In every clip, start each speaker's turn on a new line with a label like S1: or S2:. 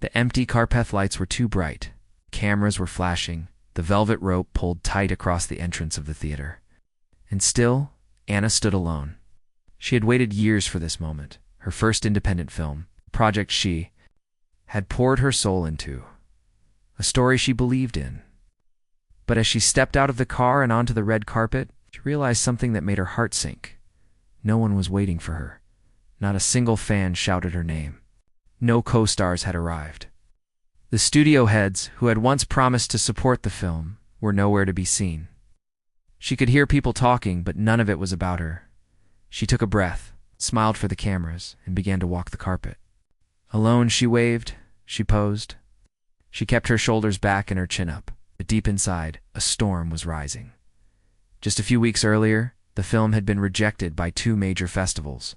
S1: The empty Carpeth lights were too bright. Cameras were flashing, the velvet rope pulled tight across the entrance of the theater. And still, Anna stood alone. She had waited years for this moment, her first independent film, a project she had poured her soul into, a story she believed in. But as she stepped out of the car and onto the red carpet, she realized something that made her heart sink. No one was waiting for her. Not a single fan shouted her name. No co-stars had arrived. The studio heads, who had once promised to support the film, were nowhere to be seen. She could hear people talking, but none of it was about her. She took a breath, smiled for the cameras, and began to walk the carpet. Alone, she waved, she posed. She kept her shoulders back and her chin up, but deep inside, a storm was rising. Just a few weeks earlier, the film had been rejected by 2 major festivals.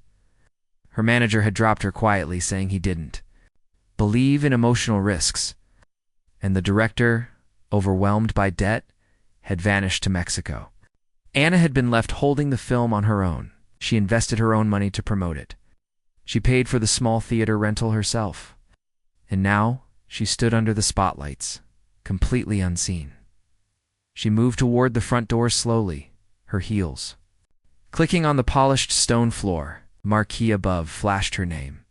S1: Her manager had dropped her quietly, saying he didn't believe in emotional risks, and the director, overwhelmed by debt, had vanished to Mexico. Anna had been left holding the film on her own. She invested her own money to promote it. She paid for the small theater rental herself. And now, she stood under the spotlights, completely unseen. She moved toward the front door slowly, her heels clicking on the polished stone floor. The marquee above flashed her name,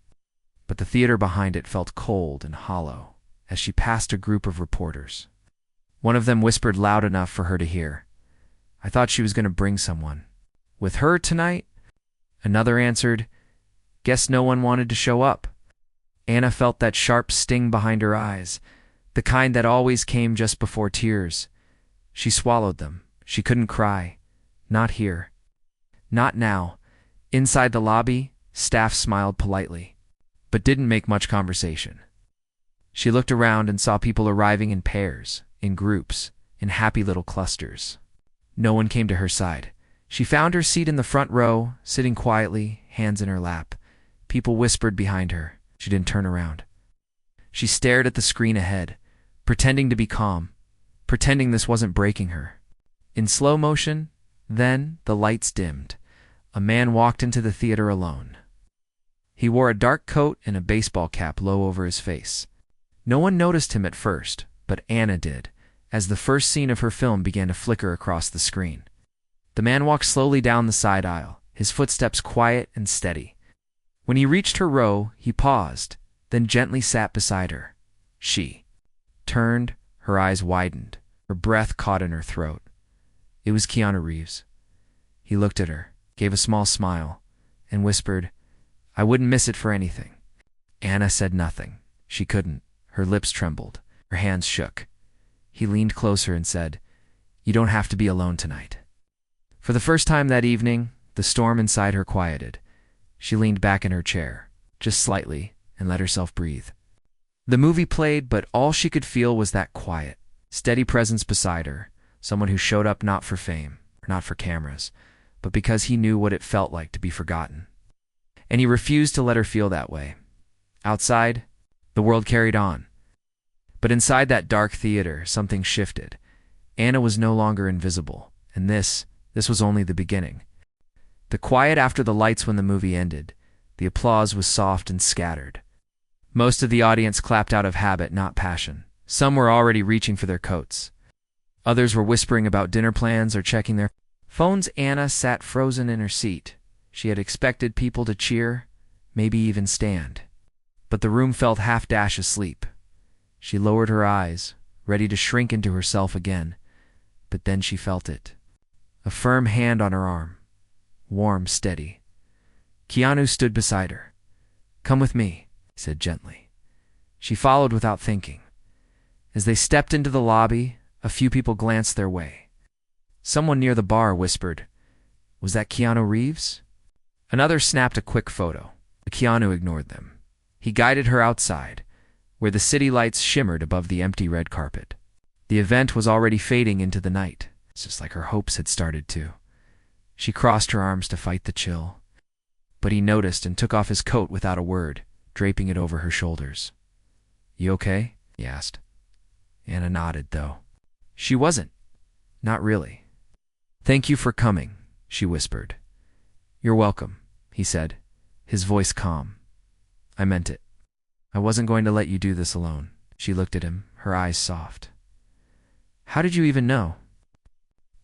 S1: but the theater behind it felt cold and hollow as she passed a group of reporters. One of them whispered loud enough for her to hear, "I thought she was going to bring someone." "With her tonight?" Another answered, "Guess no one wanted to show up." Anna felt that sharp sting behind her eyes, the kind that always came just before tears. She swallowed them. She couldn't cry. Not here. Not now. Inside the lobby, staff smiled politely, but didn't make much conversation. She looked around and saw people arriving in pairs, in groups, in happy little clusters. No one came to her side. She found her seat in the front row, sitting quietly, hands in her lap. People whispered behind her. She didn't turn around. She stared at the screen ahead, pretending to be calm, pretending this wasn't breaking her. In slow motion, then the lights dimmed. A man walked into the theater alone. He wore a dark coat and a baseball cap low over his face. No one noticed him at first, but Anna did, as the first scene of her film began to flicker across the screen. The man walked slowly down the side aisle, his footsteps quiet and steady. When he reached her row, he paused, then gently sat beside her. She turned, her eyes widened, her breath caught in her throat. It was Keanu Reeves. He looked at her, gave a small smile, and whispered, "I wouldn't miss it for anything." Anna said nothing. She couldn't. Her lips trembled. Her hands shook. He leaned closer and said, "You don't have to be alone tonight." For the first time that evening, the storm inside her quieted. She leaned back in her chair, just slightly, and let herself breathe. The movie played, but all she could feel was that quiet, steady presence beside her, someone who showed up not for fame, or not for cameras, but because he knew what it felt like to be forgotten. And he refused to let her feel that way. Outside, the world carried on. But inside that dark theater, something shifted. Anna was no longer invisible, and this was only the beginning. The quiet after the lights when the movie ended, the applause was soft and scattered. Most of the audience clapped out of habit, not passion. Some were already reaching for their coats. Others were whispering about dinner plans or checking their phones. Anna sat frozen in her seat. She had expected people to cheer, maybe even stand. But the room felt half-dash asleep. She lowered her eyes, ready to shrink into herself again. But then she felt it. A firm hand on her arm. Warm, steady. Keanu stood beside her. "Come with me," he said gently. She followed without thinking. As they stepped into the lobby, a few people glanced their way. Someone near the bar whispered, "Was that Keanu Reeves?" Another snapped a quick photo, but Keanu ignored them. He guided her outside, where the city lights shimmered above the empty red carpet. The event was already fading into the night, just like her hopes had started to. She crossed her arms to fight the chill, but he noticed and took off his coat without a word, draping it over her shoulders. "You okay?" he asked. Anna nodded, though. She wasn't. Not really. "Thank you for coming," she whispered. "You're welcome," he said, his voice calm. "I meant it." I wasn't going to let you do this alone. She looked at him, her eyes soft. How did you even know?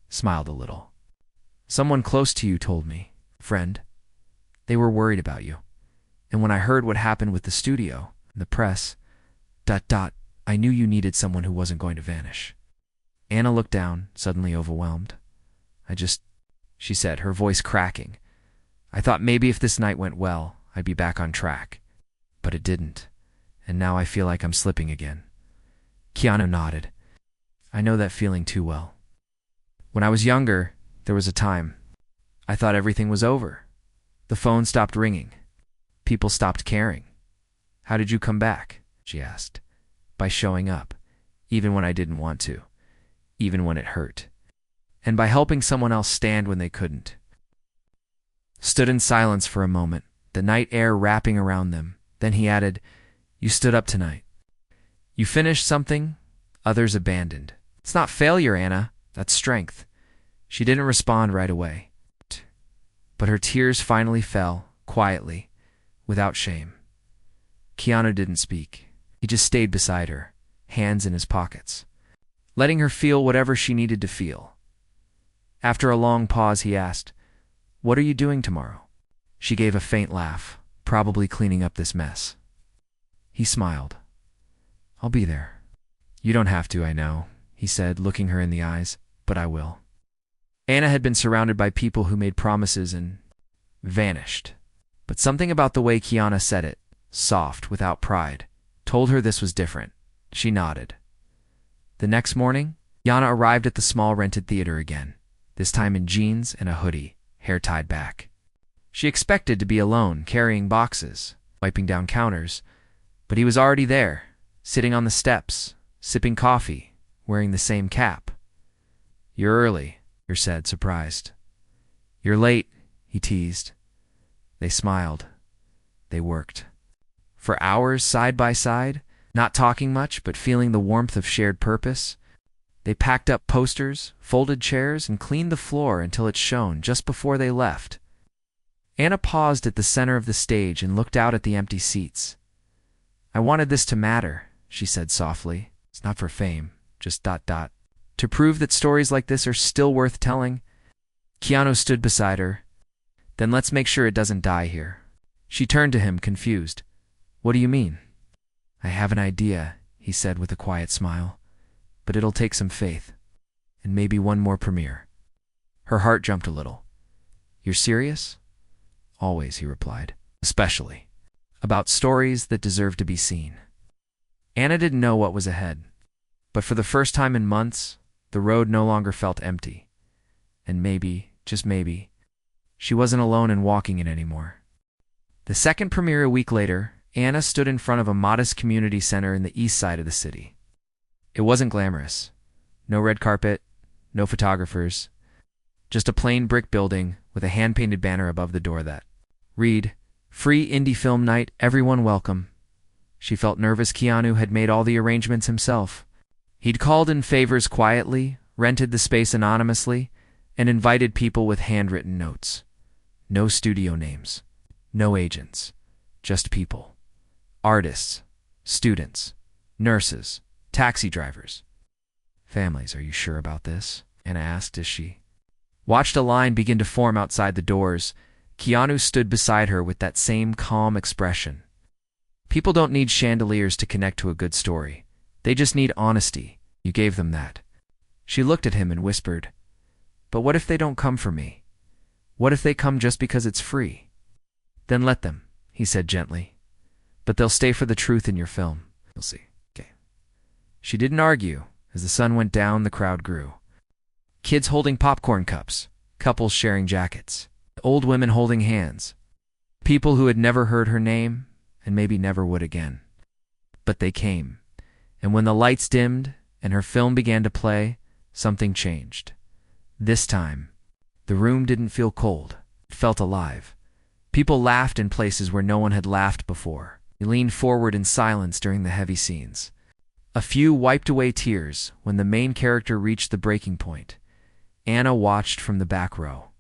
S1: Smiled a little. Someone close to you told me. Friend. They were worried about you. And when I heard what happened with the studio, the press, I knew you needed someone who wasn't going to vanish. Anna looked down, suddenly overwhelmed. She said, her voice cracking. I thought maybe if this night went well, I'd be back on track. But it didn't. And now I feel like I'm slipping again. Keanu nodded. I know that feeling too well. When I was younger, there was a time. I thought everything was over. The phone stopped ringing. People stopped caring. How did you come back? She asked. By showing up, even when I didn't want to, even when it hurt. And by helping someone else stand when they couldn't. Stood in silence for a moment, the night air wrapping around them. Then he added, You stood up tonight. You finished something others abandoned. It's not failure, Anna. That's strength. She didn't respond right away. But her tears finally fell, quietly, without shame. Keanu didn't speak. He just stayed beside her, hands in his pockets, letting her feel whatever she needed to feel. After a long pause, he asked, What are you doing tomorrow? She gave a faint laugh, probably cleaning up this mess. He smiled. I'll be there. You don't have to, I know, he said, looking her in the eyes, but I will. Anna had been surrounded by people who made promises and vanished. But something about the way Keanu said it, soft, without pride, told her this was different. She nodded. The next morning, Yana arrived at the small rented theater again, this time in jeans and a hoodie, hair tied back. She expected to be alone, carrying boxes, wiping down counters, but he was already there, sitting on the steps, sipping coffee, wearing the same cap. You're early, she said, surprised. You're late, he teased. They smiled. They worked. For hours, side by side, not talking much, but feeling the warmth of shared purpose. They packed up posters, folded chairs, and cleaned the floor until it shone just before they left. Anna paused at the center of the stage and looked out at the empty seats. I wanted this to matter, she said softly. It's not for fame, just ... To prove that stories like this are still worth telling. Keanu stood beside her. Then let's make sure it doesn't die here. She turned to him, confused. What do you mean? I have an idea, he said with a quiet smile. But it'll take some faith. And maybe one more premiere. Her heart jumped a little. You're serious? Always, he replied. Especially. About stories that deserve to be seen. Anna didn't know what was ahead. But for the first time in months, the road no longer felt empty. And maybe, just maybe, she wasn't alone in walking it anymore. The second premiere a week later, Anna stood in front of a modest community center in the east side of the city. It wasn't glamorous. No red carpet, no photographers. Just a plain brick building with a hand-painted banner above the door that read, Free Indie Film Night, Everyone Welcome. She felt nervous. Keanu had made all the arrangements himself. He'd called in favors quietly, rented the space anonymously, and invited people with handwritten notes. No studio names. No agents. Just people. Artists. Students. Nurses. Taxi drivers. Families, are you sure about this? Anna asked as she watched a line begin to form outside the doors. Keanu stood beside her with that same calm expression. People don't need chandeliers to connect to a good story. They just need honesty. You gave them that. She looked at him and whispered, But what if they don't come for me? What if they come just because it's free? Then let them, he said gently. But they'll stay for the truth in your film. You'll see. Okay. She didn't argue. As the sun went down, the crowd grew. Kids holding popcorn cups, couples sharing jackets, old women holding hands, people who had never heard her name and maybe never would again. But they came. And when the lights dimmed and her film began to play, something changed. This time, the room didn't feel cold. It felt alive. People laughed in places where no one had laughed before. They leaned forward in silence during the heavy scenes. A few wiped away tears when the main character reached the breaking point. Anna watched from the back row.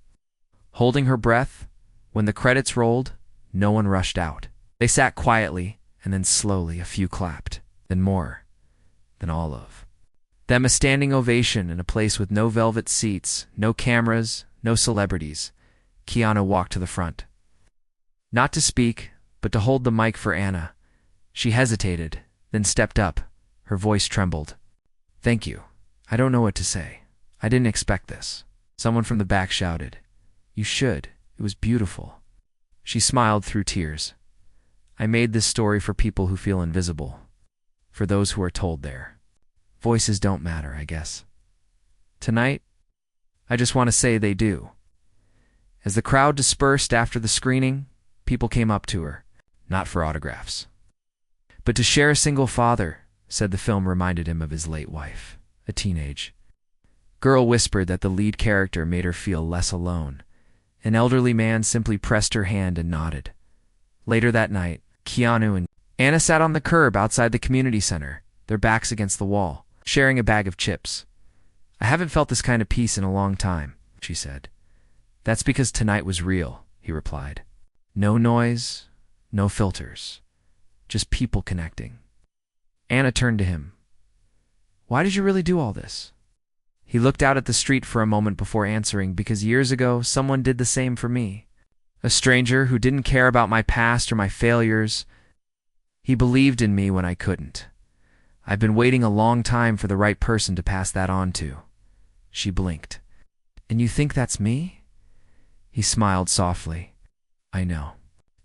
S1: Holding her breath, when the credits rolled, no one rushed out. They sat quietly, and then slowly a few clapped, then more, then all of them a standing ovation in a place with no velvet seats, no cameras, no celebrities. Keanu walked to the front. Not to speak, but to hold the mic for Anna. She hesitated, then stepped up. Her voice trembled. "Thank you. I don't know what to say. I didn't expect this." Someone from the back shouted, "You should. It was beautiful." She smiled through tears. "I made this story for people who feel invisible. For those who are told their voices don't matter, I guess. Tonight, I just want to say they do." As the crowd dispersed after the screening, people came up to her, not for autographs, but to share a single father, said the film reminded him of his late wife, a teenage girl whispered that the lead character made her feel less alone. An elderly man simply pressed her hand and nodded. Later that night, Keanu and Anna sat on the curb outside the community center, their backs against the wall, sharing a bag of chips. "I haven't felt this kind of peace in a long time," she said. "That's because tonight was real," he replied. "No noise, no filters, just people connecting." Anna turned to him. "Why did you really do all this?" He looked out at the street for a moment before answering, "Because years ago, someone did the same for me. A stranger who didn't care about my past or my failures. He believed in me when I couldn't. I've been waiting a long time for the right person to pass that on to." She blinked. "And you think that's me?" He smiled softly. "I know.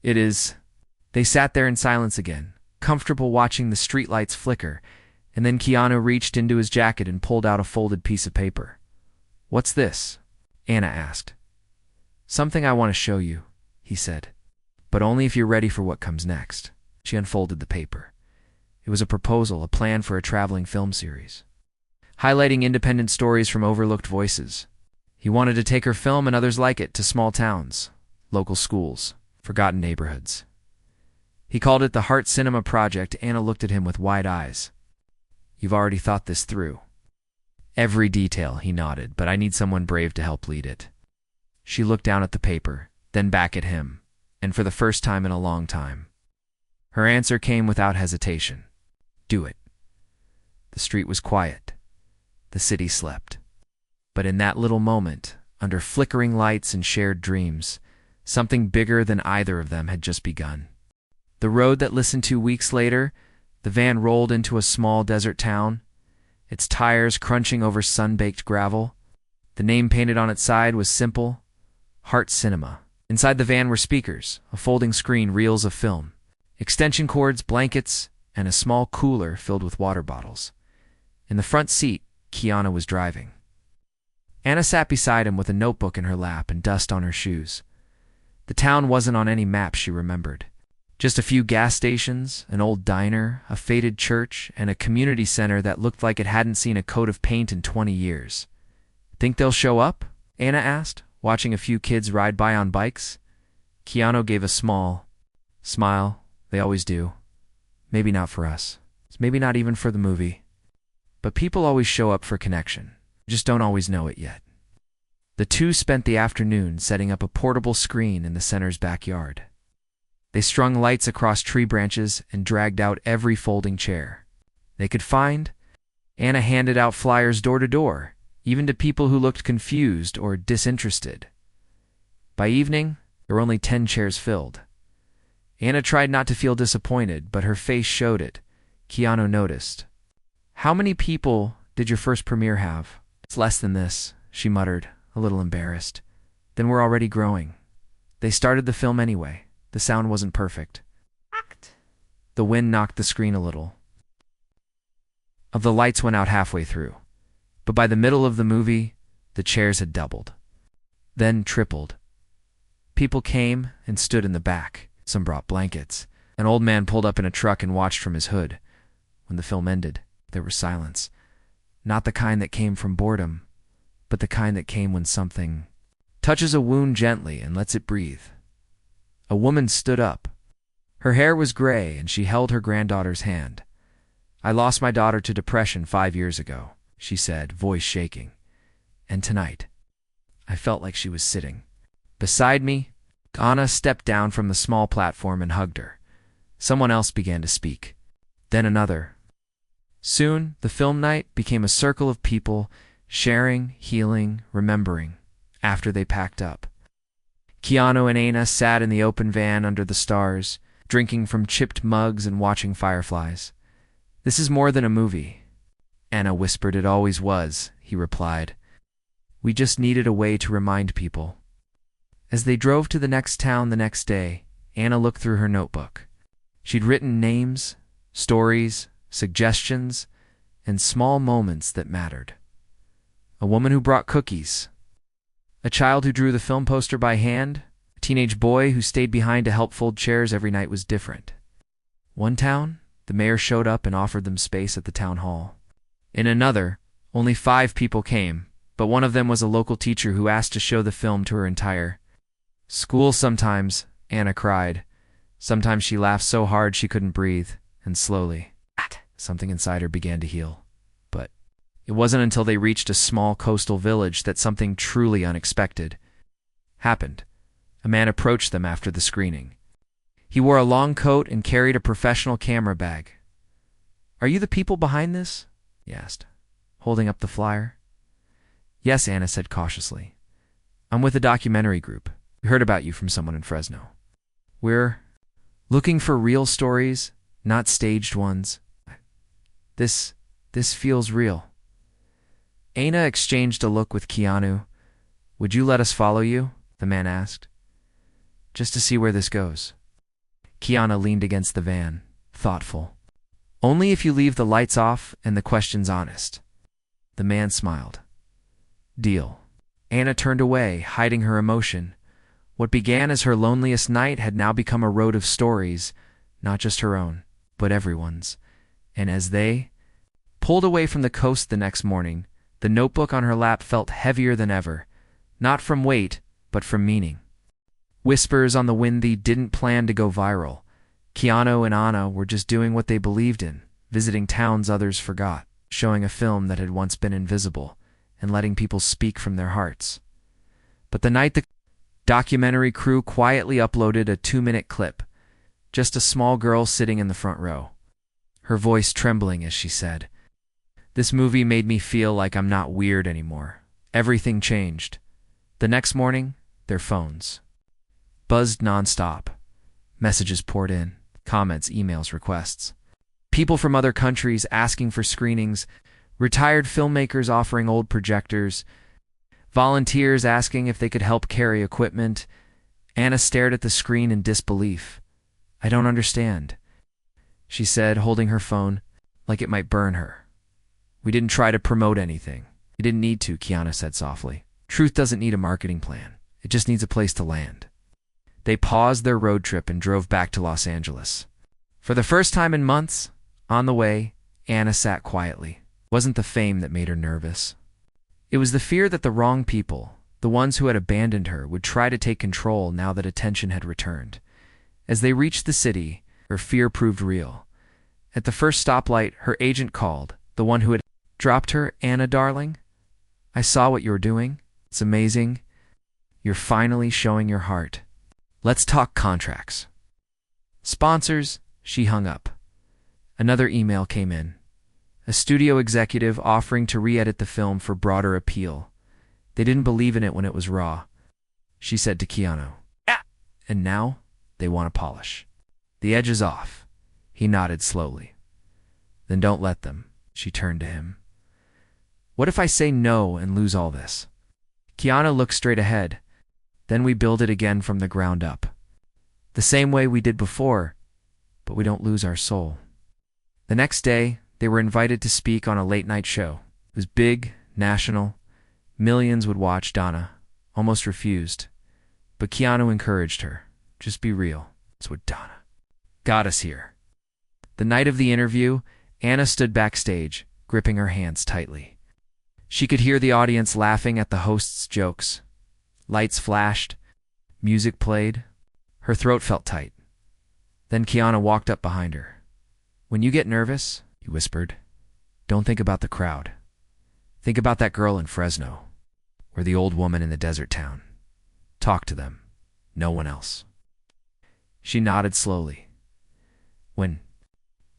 S1: It is." They sat there in silence again, comfortable watching the streetlights flicker, and then Keanu reached into his jacket and pulled out a folded piece of paper. "What's this?" Anna asked. "Something I want to show you," he said. "But only if you're ready for what comes next." She unfolded the paper. It was a proposal, a plan for a traveling film series, highlighting independent stories from overlooked voices. He wanted to take her film and others like it to small towns, local schools, forgotten neighborhoods. He called it the Heart Cinema Project. Anna looked at him with wide eyes. "You've already thought this through." "Every detail," he nodded, "but I need someone brave to help lead it." She looked down at the paper, then back at him, and for the first time in a long time, her answer came without hesitation. "Do it." The street was quiet. The city slept. But in that little moment, under flickering lights and shared dreams, something bigger than either of them had just begun. The road that listened to weeks later, the van rolled into a small desert town, its tires crunching over sun-baked gravel. The name painted on its side was simple: Heart Cinema. Inside the van were speakers, a folding screen, reels of film, extension cords, blankets, and a small cooler filled with water bottles. In the front seat, Keanu was driving. Anna sat beside him with a notebook in her lap and dust on her shoes. The town wasn't on any map she remembered. Just a few gas stations, an old diner, a faded church, and a community center that looked like it hadn't seen a coat of paint in 20 years. "Think they'll show up?" Anna asked, watching a few kids ride by on bikes. Keanu gave a small smile. "They always do. Maybe not for us. Maybe not even for the movie. But people always show up for connection. Just don't always know it yet." The two spent the afternoon setting up a portable screen in the center's backyard. They strung lights across tree branches and dragged out every folding chair they could find. Anna handed out flyers door to door, even to people who looked confused or disinterested. By evening, there were only 10 chairs filled. Anna tried not to feel disappointed, but her face showed it. Keanu noticed. "How many people did your first premiere have?" "It's less than this," she muttered, a little embarrassed. "Then we're already growing." They started the film anyway. The sound wasn't perfect. The wind knocked the screen a little. The lights went out halfway through. But by the middle of the movie, the chairs had doubled, then tripled. People came and stood in the back. Some brought blankets. An old man pulled up in a truck and watched from his hood. When the film ended, there was silence. Not the kind that came from boredom, but the kind that came when something touches a wound gently and lets it breathe. A woman stood up. Her hair was gray and she held her granddaughter's hand. "I lost my daughter to depression 5 years ago," she said, voice shaking. "And tonight, I felt like she was sitting beside me." Anna stepped down from the small platform and hugged her. Someone else began to speak. Then another. Soon, the film night became a circle of people sharing, healing, remembering, after they packed up. Keanu and Ana sat in the open van under the stars, drinking from chipped mugs and watching fireflies. "This is more than a movie." Ana whispered. "It always was," he replied. "We just needed a way to remind people." As they drove to the next town the next day, Ana looked through her notebook. She'd written names, stories, suggestions, and small moments that mattered. A woman who brought cookies. A child who drew the film poster by hand. A teenage boy who stayed behind to help fold chairs every night was different. One town, the mayor showed up and offered them space at the town hall. In another, only 5 people came, but one of them was a local teacher who asked to show the film to her entire school. Sometimes, Ana cried. Sometimes she laughed so hard she couldn't breathe, and slowly, something inside her began to heal. But it wasn't until they reached a small coastal village that something truly unexpected happened. A man approached them after the screening. He wore a long coat and carried a professional camera bag. "Are you the people behind this?" he asked, holding up the flyer. "Yes," Ana said cautiously. "I'm with a documentary group. We heard about you from someone in Fresno. We're looking for real stories, not staged ones. This feels real." Ana exchanged a look with Keanu. "Would you let us follow you?" the man asked. "Just to see where this goes." Keanu leaned against the van, thoughtful. "Only if you leave the lights off and the questions honest." The man smiled. "Deal." Ana turned away, hiding her emotion. What began as her loneliest night had now become a road of stories, not just her own, but everyone's. And as they pulled away from the coast the next morning, the notebook on her lap felt heavier than ever, not from weight, but from meaning. Whispers on the wind. They didn't plan to go viral. Keanu and Ana were just doing what they believed in, visiting towns others forgot, showing a film that had once been invisible, and letting people speak from their hearts. But the night the documentary crew quietly uploaded a 2-minute clip, just a small girl sitting in the front row, her voice trembling as she said, "This movie made me feel like I'm not weird anymore. Everything changed." The next morning, their phones buzzed nonstop. Messages poured in, comments, emails, requests. People from other countries asking for screenings, retired filmmakers offering old projectors, volunteers asking if they could help carry equipment. Ana stared at the screen in disbelief. "I don't understand," she said, holding her phone like it might burn her. "We didn't try to promote anything." "You didn't need to," Keanu said softly. "Truth doesn't need a marketing plan. It just needs a place to land." They paused their road trip and drove back to Los Angeles. For the first time in months, on the way, Ana sat quietly. It wasn't the fame that made her nervous. It was the fear that the wrong people, the ones who had abandoned her, would try to take control now that attention had returned. As they reached the city, her fear proved real. At the first stoplight, her agent called, the one who had dropped her. "Ana, darling, I saw what you were doing. It's amazing. You're finally showing your heart. Let's talk contracts." "Sponsors," she hung up. Another email came in. A studio executive offering to re-edit the film for broader appeal. They didn't believe in it when it was raw, she said to Keanu. And now, they want to polish the edges off. He nodded slowly. "Then don't let them," she turned to him. "What if I say no and lose all this?" Keanu looked straight ahead. "Then we build it again from the ground up. The same way we did before, but we don't lose our soul." The next day, they were invited to speak on a late-night show. It was big, national. Millions would watch. Donna almost refused, but Keanu encouraged her. "Just be real. That's what Donna got us here." The night of the interview, Ana stood backstage, gripping her hands tightly. She could hear the audience laughing at the host's jokes. Lights flashed. Music played. Her throat felt tight. Then Keanu walked up behind her. "When you get nervous," he whispered, "don't think about the crowd. Think about that girl in Fresno, or the old woman in the desert town. Talk to them. No one else." She nodded slowly. When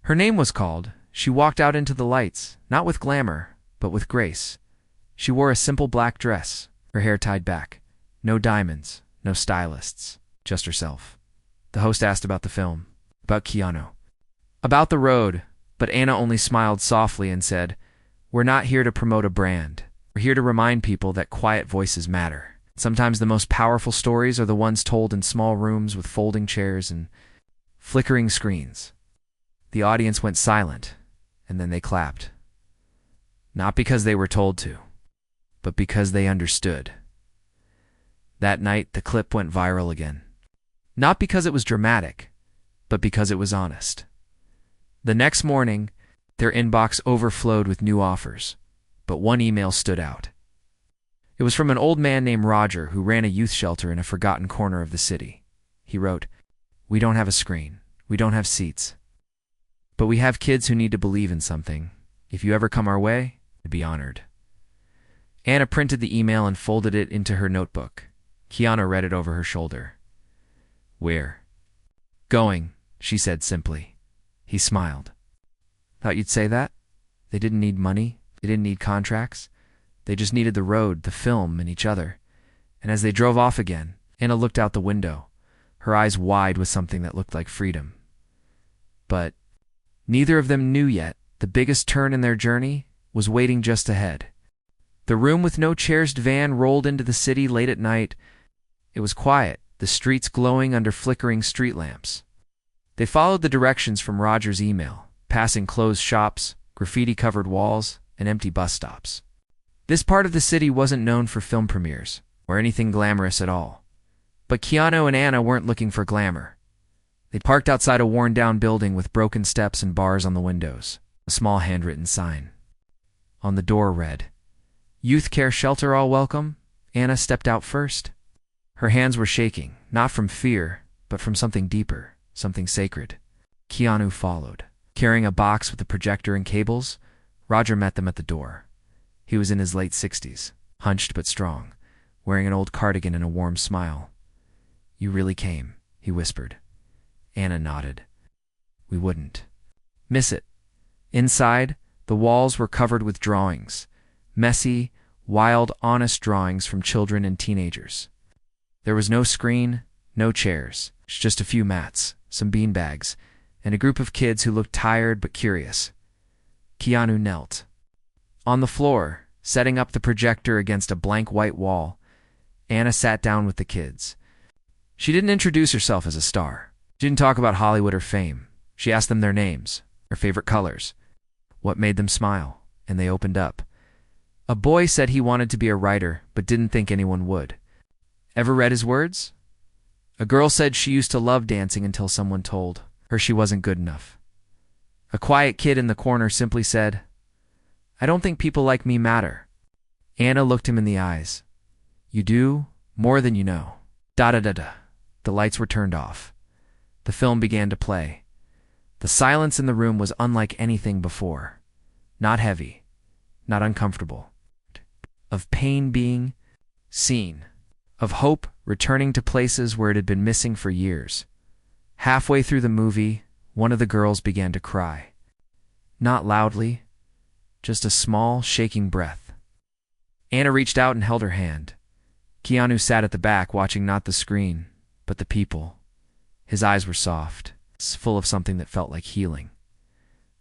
S1: her name was called, she walked out into the lights, not with glamour, but with grace. She wore a simple black dress, her hair tied back. No diamonds, no stylists, just herself. The host asked about the film, about Keanu, about the road, but Anna only smiled softly and said, "We're not here to promote a brand. We're here to remind people that quiet voices matter. Sometimes the most powerful stories are the ones told in small rooms with folding chairs and flickering screens." The audience went silent, and then they clapped. Not because they were told to, but because they understood. That night, the clip went viral again. Not because it was dramatic, but because it was honest. The next morning, their inbox overflowed with new offers, but one email stood out. It was from an old man named Roger who ran a youth shelter in a forgotten corner of the city. He wrote, "We don't have a screen. We don't have seats. But we have kids who need to believe in something. If you ever come our way, I'd be honored." Anna printed the email and folded it into her notebook. Keanu read it over her shoulder. "We're going," she said simply. He smiled. "Thought you'd say that? They didn't need money. They didn't need contracts. They just needed the road, the film, and each other." And as they drove off again, Anna looked out the window, her eyes wide with something that looked like freedom. But neither of them knew yet the biggest turn in their journey was waiting just ahead. The room with no chairs van rolled into the city late at night. It was quiet, the streets glowing under flickering street lamps. They followed the directions from Roger's email, passing closed shops, graffiti-covered walls, and empty bus stops. This part of the city wasn't known for film premieres, or anything glamorous at all. But Keanu and Anna weren't looking for glamour. They parked outside a worn-down building with broken steps and bars on the windows, a small handwritten sign. On the door read, "Youth Care Shelter All Welcome." Anna stepped out first. Her hands were shaking, not from fear, but from something deeper, something sacred. Keanu followed. Carrying a box with a projector and cables, Roger met them at the door. He was in his late 60s, hunched but strong, wearing an old cardigan and a warm smile. "You really came," he whispered. Anna nodded. "We wouldn't miss it." Inside, the walls were covered with drawings, messy, wild, honest drawings from children and teenagers. There was no screen, no chairs, just a few mats, some beanbags, and a group of kids who looked tired but curious. Keanu knelt. On the floor, setting up the projector against a blank white wall, Anna sat down with the kids. She didn't introduce herself as a star. She didn't talk about Hollywood or fame. She asked them their names, their favorite colors, what made them smile, and they opened up. A boy said he wanted to be a writer, but didn't think anyone would. Ever read his words? A girl said she used to love dancing until someone told her she wasn't good enough. A quiet kid in the corner simply said, "I don't think people like me matter." Anna looked him in the eyes. "You do, more than you know." Da-da-da-da. The lights were turned off. The film began to play. The silence in the room was unlike anything before. Not heavy, not uncomfortable. Of pain being seen. Of hope returning to places where it had been missing for years. Halfway through the movie, one of the girls began to cry. Not loudly, just a small, shaking breath. Anna reached out and held her hand. Keanu sat at the back, watching not the screen, but the people. His eyes were soft, full of something that felt like healing.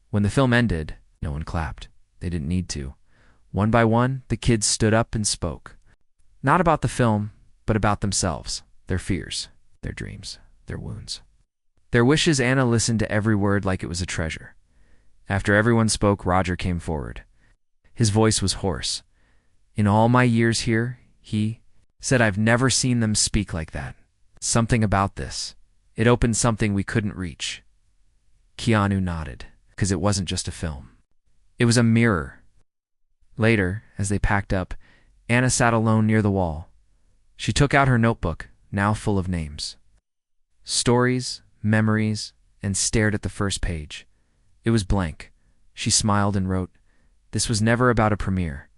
S1: When the film ended, no one clapped. They didn't need to. One by one, the kids stood up and spoke. Not about the film, but about themselves, their fears, their dreams, their wounds. Their wishes. Anna listened to every word like it was a treasure. After everyone spoke, Roger came forward. His voice was hoarse. "In all my years here," he said, "I've never seen them speak like that. Something about this. It opened something we couldn't reach." Keanu nodded, because it wasn't just a film. It was a mirror. Later, as they packed up, Anna sat alone near the wall. She took out her notebook, now full of names. Stories, memories, and stared at the first page. It was blank. She smiled and wrote, "This was never about a premiere.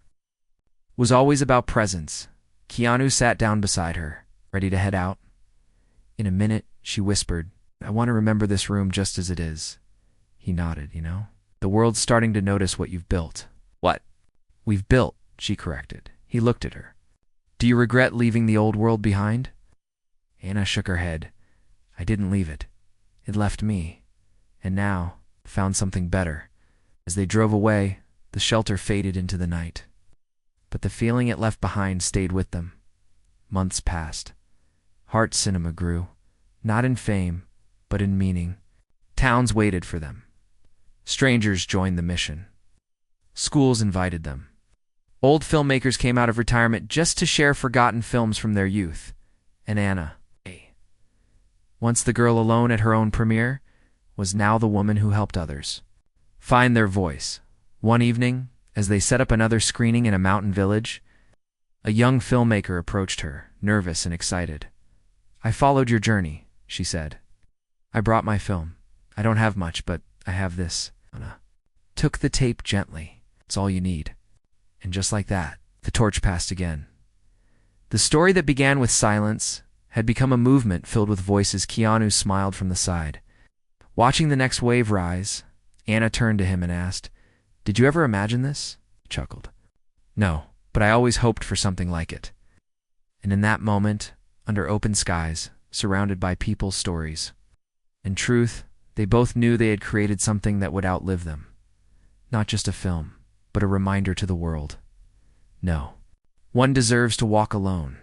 S1: It was always about presence." Keanu sat down beside her, ready to head out. "In a minute," she whispered, I want to remember this room just as it is. He nodded, The world's starting to notice what you've built. What? We've built, she corrected. He looked at her. Do you regret leaving the old world behind? Anna shook her head. I didn't leave it. It left me. And now, found something better. As they drove away, the shelter faded into the night. But the feeling it left behind stayed with them. Months passed. Heart Cinema grew, not in fame, but in meaning. Towns waited for them. Strangers joined the mission. Schools invited them. Old filmmakers came out of retirement just to share forgotten films from their youth. And Anna, once the girl alone at her own premiere, was now the woman who helped others find their voice. One evening, as they set up another screening in a mountain village, a young filmmaker approached her, nervous and excited. I followed your journey, she said. I brought my film. I don't have much, but I have this. Anna took the tape gently. It's all you need. And just like that, the torch passed again. The story that began with silence had become a movement filled with voices. Keanu smiled from the side. Watching the next wave rise, Anna turned to him and asked, Did you ever imagine this? He chuckled. No, but I always hoped for something like it. And in that moment, under open skies, surrounded by people's stories, in truth, they both knew they had created something that would outlive them. Not just a film, but a reminder to the world. No, one deserves to walk alone.